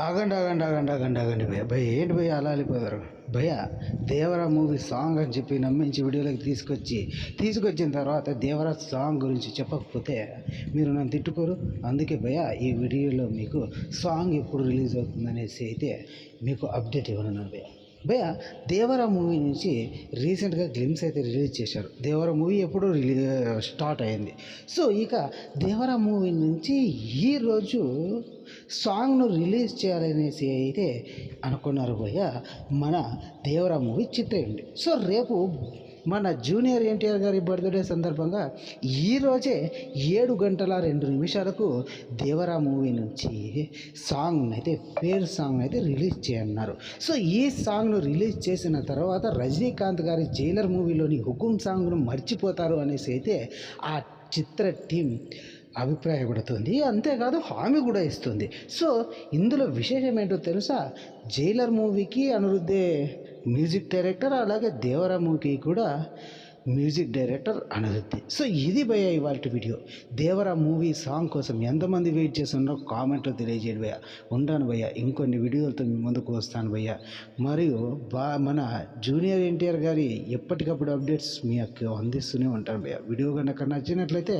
ఆగండి భయ్య. భయ్య ఏంటి భయ్య అలా వెళ్ళిపోతారు భయ్య? దేవరా మూవీ సాంగ్ అని చెప్పి నమ్మించి వీడియోలోకి తీసుకొచ్చిన తర్వాత దేవరా సాంగ్ గురించి చెప్పకపోతే మీరు నన్ను తిట్టుకోరు. అందుకే భయ్య ఈ వీడియోలో మీకు సాంగ్ ఎప్పుడు రిలీజ్ అవుతుందనేసి అయితే మీకు అప్డేట్ ఇవ్వనున్నాను భయ్య. భయ్య దేవరా మూవీ నుంచి రీసెంట్గా గ్లిమ్స్ అయితే రిలీజ్ చేశారు. దేవరా మూవీ ఎప్పుడు స్టార్ట్ అయింది. సో ఇక దేవరా మూవీ నుంచి ఈరోజు సాంగ్ను రిలీజ్ చేయాలనేసి అయితే అనుకున్నారు భయ్య మన దేవరా మూవీ చిత్రయండి. సో రేపు మన జూనియర్ ఎన్టీఆర్ గారి బర్త్డే సందర్భంగా ఈరోజే 7:02 దేవరా మూవీ నుంచి సాంగ్ అయితే పేరు సాంగ్ అయితే రిలీజ్ చేయన్నారు. సో ఈ సాంగ్ను రిలీజ్ చేసిన తర్వాత రజనీకాంత్ గారి జైలర్ మూవీలోని హుకుం సాంగ్ను మర్చిపోతారు అనేసి అయితే ఆ చిత్ర టీం అభిప్రాయపడుతుంది. అంతేకాదు హామీ కూడా ఇస్తుంది. సో ఇందులో విశేషం ఏంటో తెలుసా? జైలర్ మూవీకి అనిరుద్ధే మ్యూజిక్ డైరెక్టర్, అలాగే దేవరా మూవీకి కూడా మ్యూజిక్ డైరెక్టర్ అనిరుద్ధే. సో ఇది భయ్య ఇవాళ వీడియో. దేవరా మూవీ సాంగ్ కోసం ఎంతమంది వెయిట్ చేస్తున్నారో కామెంట్లో తెలియజేయండి భయ్య. ఉంటాను భయ్య, ఇంకొన్ని వీడియోలతో మీ ముందుకు వస్తాను భయ్య. మరియు మన జూనియర్ ఎన్టీఆర్ గారి ఎప్పటికప్పుడు అప్డేట్స్ మీకు అందిస్తూనే ఉంటాను భయ్య. వీడియో కనుక నచ్చినట్లయితే